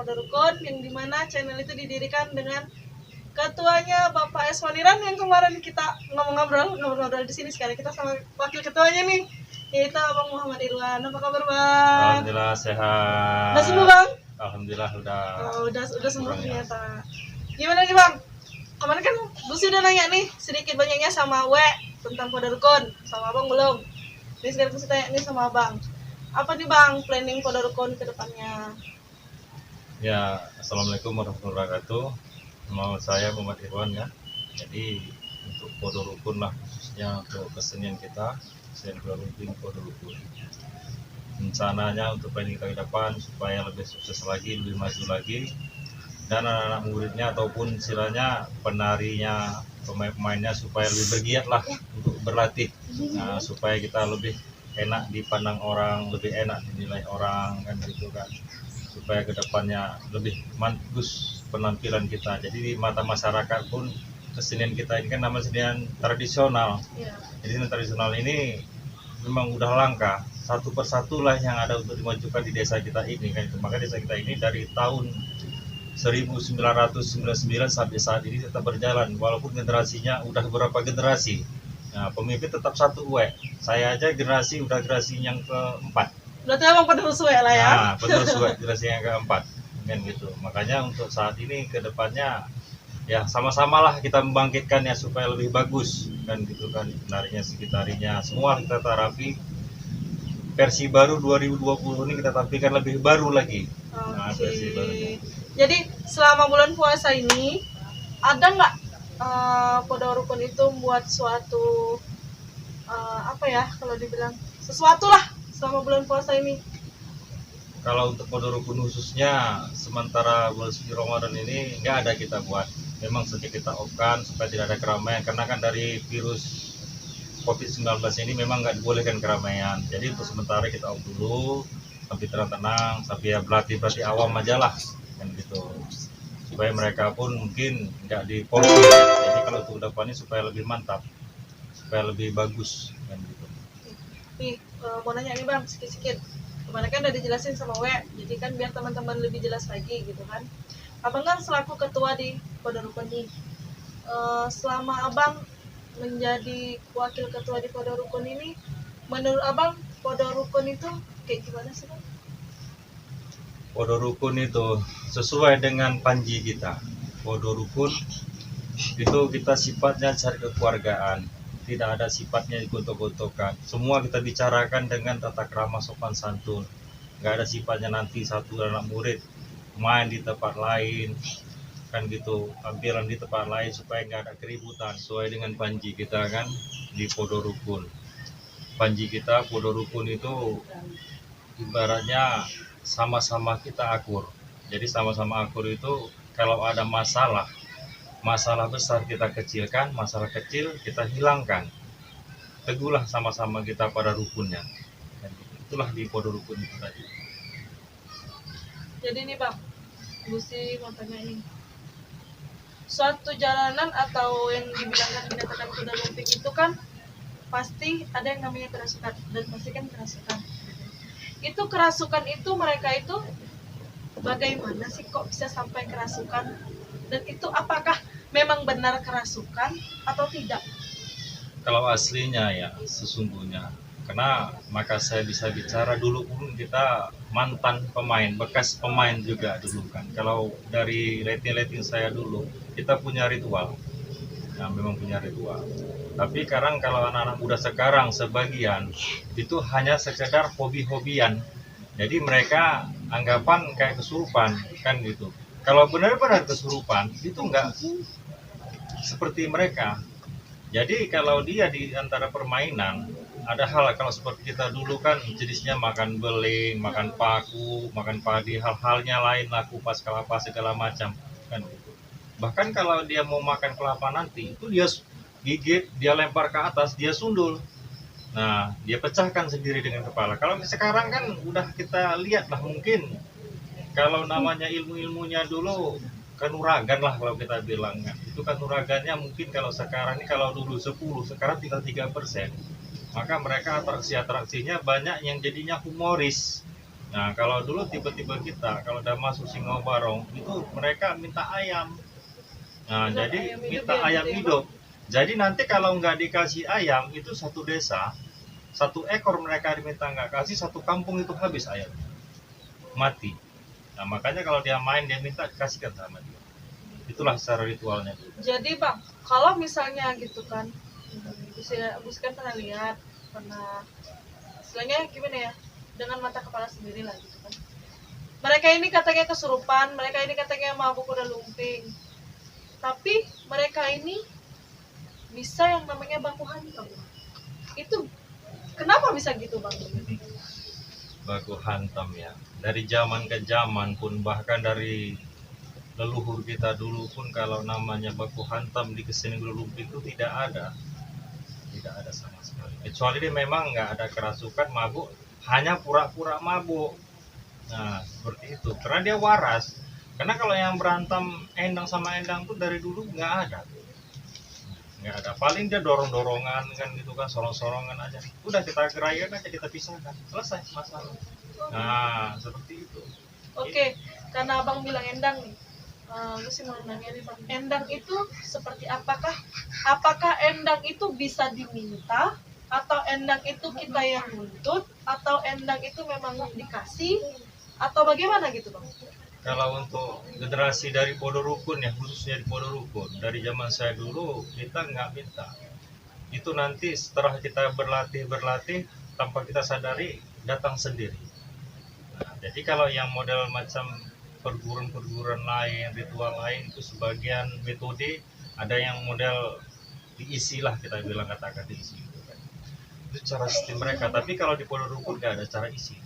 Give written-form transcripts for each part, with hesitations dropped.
Podorukun, yang dimana channel itu didirikan dengan ketuanya Bapak Eswaniran yang kemarin kita ngobrol di sini. Sekali kita sama wakil ketuanya nih, yaitu Abang Muhammad Irwan. Apa kabar Bang? Alhamdulillah sehat. Udah sembuh Bang? Alhamdulillah udah. Udah sembuh ternyata. Gimana nih Bang? Kemarin kan Lucy udah nanya nih sedikit banyaknya sama W tentang Podorukun, sama Abang belum. Jadi sekarang saya tanya nih sama Abang, apa nih Bang planning Podorukun ke depannya? Ya, assalamualaikum warahmatullahi wabarakatuh. Nama saya Muhammad Irwan ya. Jadi untuk Podorukun lah, khususnya untuk kesenian kita, kesenian Lumping Podorukun. Rencananya untuk planning kita ke depan supaya lebih sukses lagi, lebih maju lagi, dan anak-anak muridnya ataupun istilahnya penarinya, pemain-pemainnya supaya lebih bergiat lah untuk berlatih. Nah, supaya kita lebih enak dipandang orang, lebih enak dinilai orang kan gitu kan, supaya kedepannya lebih bagus penampilan kita. Jadi di mata masyarakat pun kesenian kita ini kan namanya kesenian tradisional. Jadi kesenian tradisional ini memang udah langka, satu persatu lah yang ada untuk dimajukan di desa kita ini kan. Maka desa kita ini dari tahun 1999 sampai saat ini tetap berjalan, walaupun generasinya udah beberapa generasi. Nah, pemimpin tetap satu W. Saya aja udah generasi yang keempat. Berarti emang penerus W lah ya? Nah, penerus W generasi yang keempat kan gitu. Makanya untuk saat ini ke depannya ya sama-samalah kita membangkitkan ya supaya lebih bagus kan gitu kan, penarinya sekitarnya semua kita tarapi. Versi baru 2020 ini kita tampilkan lebih baru lagi. Nah, versi baru. Jadi selama bulan puasa ini ada nggak Podorukun itu buat suatu apa ya, kalau dibilang sesuatu lah selama bulan puasa ini? Kalau untuk Podorukun khususnya sementara bulan suci Ramadan ini nggak ada kita buat. Memang sejak kita off-kan supaya tidak ada keramaian, karena kan dari virus COVID-19 ini memang nggak dibolehkan keramaian. Jadi untuk sementara kita off dulu sampai tenang-tenang, sampai ya berlatih awam aja lah kan gitu, supaya mereka pun mungkin nggak diporsir. Jadi kalau untuk depannya supaya lebih mantap, supaya lebih bagus kan gitu. Nih mau nanya nih Bang sedikit-sedikit, kemarin kan udah dijelasin sama W, jadi kan biar teman-teman lebih jelas lagi gitu kan. Abang kan selaku ketua di Podorukun nih, selama Abang menjadi wakil ketua di Podorukun ini, menurut Abang Podorukun itu kayak gimana sih Bang? Podorukun itu sesuai dengan panji kita. Podorukun itu kita sifatnya cari kekeluargaan, tidak ada sifatnya gontok-gontokan. Semua kita bicarakan dengan tata krama sopan santun. Nggak ada sifatnya nanti satu anak murid main di tempat lain kan gitu, tampilan di tempat lain, supaya nggak ada keributan. Sesuai dengan panji kita kan di Podorukun. Panji kita Podorukun itu ibaratnya sama-sama kita akur. Jadi sama-sama akur itu kalau ada masalah besar kita kecilkan, masalah kecil kita hilangkan. Teguhlah sama-sama kita pada rukunnya. Dan itulah di Podorukun itu tadi. Jadi nih Bang, Lucy mau tanya ini, suatu jalanan atau yang dinyatakan kuda lumping itu kan pasti ada yang namanya kerasukan, dan pasti kan kerasukan. Itu kerasukan itu mereka itu bagaimana sih kok bisa sampai kerasukan, dan itu apakah memang benar kerasukan atau tidak? Kalau aslinya ya sesungguhnya, karena maka saya bisa bicara dulu pun kita mantan pemain, bekas pemain juga dulu kan. Kalau dari rating saya dulu, kita punya ritual. Nah, memang punya ritual. Tapi sekarang kalau anak-anak muda sekarang sebagian itu hanya sekedar hobi-hobian. Jadi mereka anggapan kayak kesurupan kan gitu. Kalau benar-benar kesurupan itu enggak seperti mereka. Jadi kalau dia di antara permainan, ada hal kalau seperti kita dulu kan jenisnya makan beling, makan paku, makan padi, hal-halnya lain lah, kupas kelapa segala macam kan gitu. Bahkan kalau dia mau makan kelapa nanti itu dia gigit, dia lempar ke atas, dia sundul. Nah, dia pecahkan sendiri dengan kepala. Kalau sekarang kan udah kita lihat lah, mungkin kalau namanya ilmu-ilmunya dulu kanuragan lah kalau kita bilang. Itu kanuragannya mungkin kalau sekarang ini, kalau dulu 10, sekarang tinggal 3%. Maka mereka atraksinya banyak yang jadinya humoris. Nah, kalau dulu tiba-tiba kita kalau udah masuk Singo Barong itu mereka minta ayam. Nah, Benar, jadi ayam hidup minta ya ayam gitu ya bang. hidup. Jadi nanti kalau nggak dikasih ayam itu satu desa, satu ekor mereka diminta nggak kasih, satu kampung itu habis ayam, mati. Nah, makanya kalau dia main dia minta dikasihkan sama dia. Itulah secara ritualnya dulu. Jadi bang, kalau misalnya gitu kan, Gus kan pernah lihat, pernah, istilahnya gimana ya, dengan mata kepala sendiri lah gitu kan. Mereka ini katanya kesurupan, mereka ini katanya mabuk udah lumping, tapi mereka ini bisa yang namanya baku hantam. Itu kenapa bisa gitu bang? Baku hantam ya. Dari zaman ke zaman pun bahkan dari leluhur kita dulu pun kalau namanya baku hantam di kesini lumping itu tidak ada sama sekali. Kecuali dia memang nggak ada kerasukan mabuk, hanya pura-pura mabuk. Nah, seperti itu. Karena dia waras. Karena kalau yang berantem Endang sama Endang tuh dari dulu nggak ada. Nggak ada. Paling dia dorong-dorongan kan gitu kan, sorong-sorongan aja. Udah kita gerayain aja, kita pisahkan. Selesai masalah. Nah, seperti itu. Oke, karena abang bilang endang nih, gue sih mau nanya nih bang, endang itu seperti apakah? Apakah endang itu bisa diminta, atau endang itu kita yang nuntut, atau endang itu memang dikasih, atau bagaimana gitu bang? Kalau untuk generasi dari Podorukun ya, khususnya di Podorukun, dari zaman saya dulu kita nggak minta. Itu nanti setelah kita berlatih tanpa kita sadari datang sendiri. Nah, jadi kalau yang model macam perguruan-perguruan lain, ritual lain itu sebagian metode ada yang model diisi lah kita bilang katakan diisi itu kan. Itu cara sistem mereka. Tapi kalau di Podorukun nggak ada cara isi.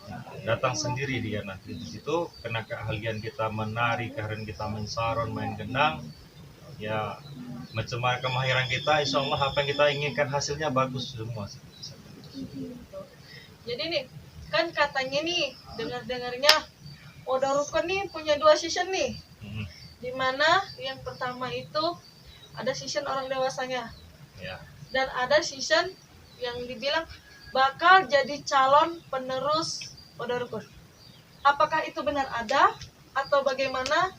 Nah, datang sendiri dia nanti di situ kena keahlian kita menari, keahlian kita mensaron, main gendang, ya macam kemahiran kita, insya Allah apa yang kita inginkan hasilnya bagus semua. Jadi nih, kan katanya nih, dengar-dengarnya Podorukun nih punya 2 season nih. Hmm, Dimana yang pertama itu ada season orang dewasanya, ya. dan ada season yang dibilang bakal jadi calon penerus Podorukun. Apakah itu benar ada atau bagaimana?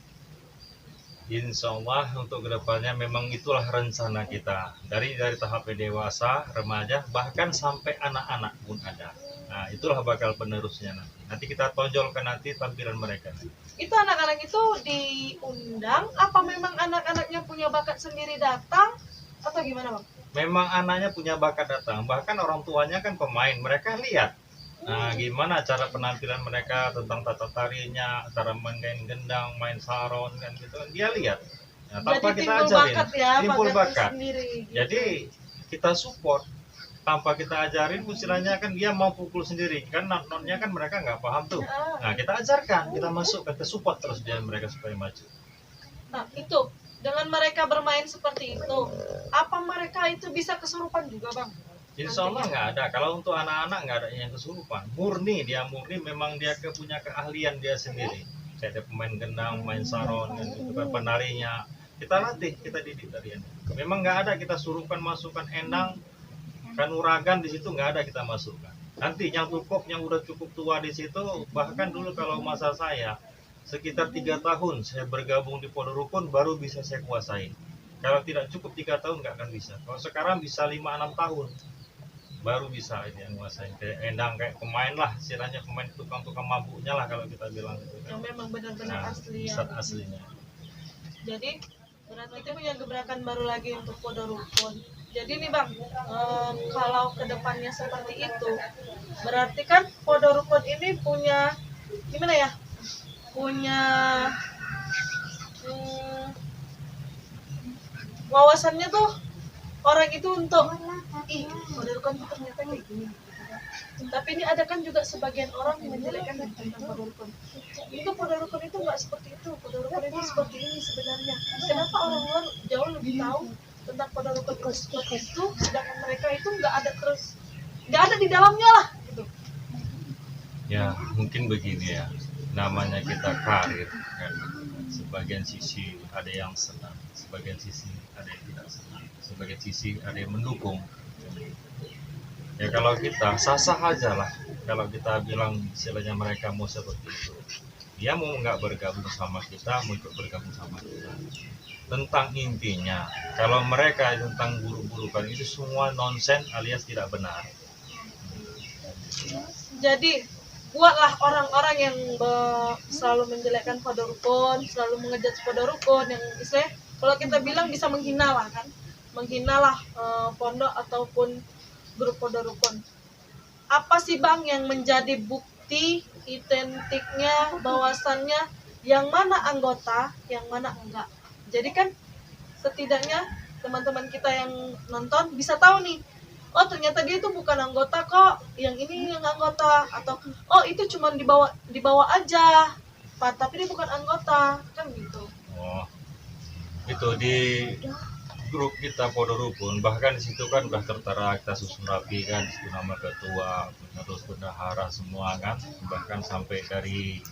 Insya Allah untuk kedepannya memang itulah rencana kita dari tahap dewasa, remaja, bahkan sampai anak-anak pun ada. Nah, itulah bakal penerusnya nanti. Nanti kita tonjolkan nanti tampilan mereka. Itu anak-anak itu diundang apa memang anak-anaknya punya bakat sendiri datang atau gimana bang? Memang anaknya punya bakat datang, bahkan orang tuanya kan pemain, mereka lihat. Nah, gimana cara penampilan mereka tentang tata tarinya, cara main gendang, main saron kan gitu kan dia lihat. Nah, tanpa Jadi kita timbul ajarin, bakat ya, timbul bakatnya bakat. sendiri gitu. Jadi kita support tanpa kita ajarin, istilahnya kan dia mau pukul sendiri kan, notnya kan mereka nggak paham tuh. Nah, kita ajarkan, kita masuk ke support terus dia mereka supaya maju. Nah itu, dengan mereka bermain seperti itu, apa mereka itu bisa kesurupan juga bang? Insya Allah nggak ada. Kalau untuk anak-anak nggak ada yang kesurupan. Murni dia murni, memang dia punya keahlian dia sendiri. Kayak ada pemain gendang, main saron, dan itu kan penarinya. Kita latih, kita didik dari ini. Memang nggak ada kita suruhkan masukkan endang, kanuragan di situ nggak ada kita masukkan. Nanti yang udah cukup tua di situ, bahkan dulu kalau masa saya sekitar 3 tahun saya bergabung di Podorukun baru bisa saya kuasai. Kalau tidak cukup 3 tahun nggak akan bisa. Kalau sekarang bisa 5-6 tahun baru bisa ini yang nguasain kayak endang kayak pemain lah istilahnya pemain tukang-tukang mabuknya lah kalau kita bilang gitu Yang kan. memang benar-benar Nah, asli ya. pusat aslinya. Jadi berarti kita punya gebrakan baru lagi untuk Podorukun. Jadi nih bang, kalau kedepannya seperti itu, berarti kan Podorukun ini punya gimana ya? Punya wawasannya tuh orang itu untuk Podorukun tuh ternyata kayak gini. Tapi ini ada kan juga sebagian orang yang menjelekkan tentang Podorukun. Itu Podorukun itu nggak seperti itu. Podorukun itu seperti ini sebenarnya. Kenapa orang luar jauh lebih tahu tentang Podorukun itu seperti itu, sedangkan mereka itu nggak ada di dalamnya lah gitu. Ya mungkin begini ya, namanya kita karir kan, sebagian sisi ada yang senang, sebagian sisi ada yang tidak senang, sebagian sisi ada yang mendukung. Ya kalau kita sah-sah aja lah, kalau kita bilang istilahnya mereka mau seperti itu, dia mau nggak bergabung sama kita, mau ikut bergabung sama kita. Tentang intinya, kalau mereka tentang buruk-burukan itu semua nonsen alias tidak benar. Jadi buatlah orang-orang yang selalu menjelekkan pada rukun, selalu mengejat pada rukun, yang istilahnya kalau kita bilang bisa menghina lah kan, menghinalah pondok ataupun grup pada rukun. Apa sih Bang yang menjadi bukti identiknya bahwasannya yang mana anggota, yang mana enggak? Jadi kan setidaknya teman-teman kita yang nonton bisa tahu nih, oh ternyata dia itu bukan anggota kok, yang ini yang anggota, atau oh itu cuma dibawa aja Pak, tapi dia bukan anggota, kan gitu. Oh, itu di grup kita Podo Rukun, bahkan di situ kan udah tertera, kita susun rapi kan, di situ nama ketua, terus bendahara semua kan, bahkan sampai dari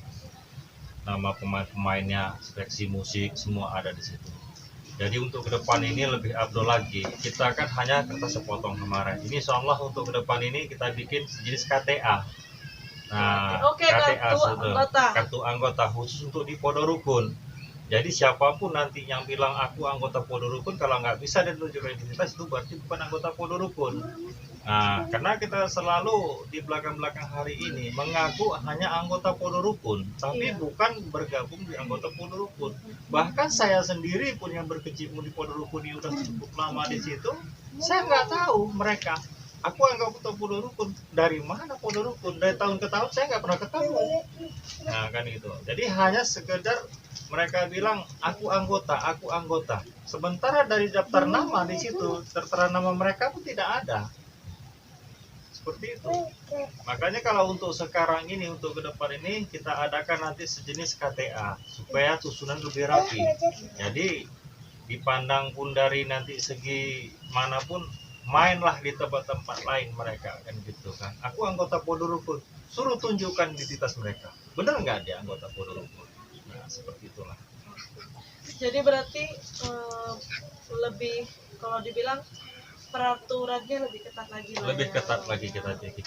nama pemain-pemainnya, seleksi musik semua ada di situ. Jadi untuk ke depan ini lebih abdul lagi. Kita kan hanya kertas sepotong kemarin. Ini insyaallah untuk ke depan ini kita bikin sejenis KTA. Nah, Oke, KTA kartu anggota. kartu anggota khusus untuk di Podo Rukun. Jadi siapapun nanti yang bilang aku anggota Podo Rukun, kalau nggak bisa dan tunjukkan identitas, itu berarti bukan anggota Podo Rukun. Nah, karena kita selalu di belakang-belakang hari ini mengaku hanya anggota Podo Rukun, tapi Iya. bukan bergabung di anggota Podo Rukun. Bahkan saya sendiri pun yang berkecimpung di Podo Rukun ini udah cukup lama di situ, saya nggak tahu mereka. Aku anggota Podo Rukun, dari mana Podo Rukun? Dari tahun ke tahun saya nggak pernah ketemu. Nah kan itu. Jadi hanya sekedar mereka bilang aku anggota, aku anggota. Sementara dari daftar nama di situ tertera nama mereka pun tidak ada. Seperti itu. Makanya kalau untuk sekarang ini, untuk ke depan ini kita adakan nanti sejenis KTA supaya susunan lebih rapi. Jadi dipandang pun dari nanti segi manapun, mainlah di tempat-tempat lain mereka kan gitu kan. Aku anggota Podo Rukun, suruh tunjukkan identitas mereka. Benar nggak dia anggota Podo Rukun? Nah seperti itulah. Jadi berarti lebih, kalau dibilang peraturannya lebih ketat lagi lah Lebih ya. ketat lagi kita bikin.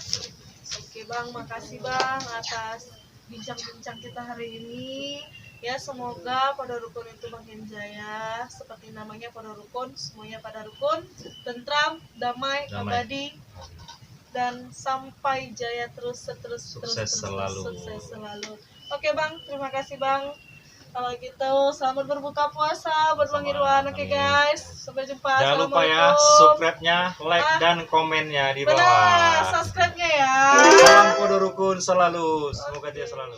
Oke Bang, makasih Bang atas bincang-bincang kita hari ini. Ya semoga pada rukun itu makin jaya, seperti namanya pada rukun, semuanya pada rukun, tentram, damai, abadi, dan sampai jaya terus Sukses selalu. Sukses selalu. Oke Bang, terima kasih Bang. Kalau gitu selamat berbuka puasa buat Bang Irwan. Oke guys, sampai jumpa. Jangan lupa ya subscribe-nya, like dan komennya di bawah. Benar, subscribe-nya ya. Salam Podo Rukun selalu, semoga dia selalu.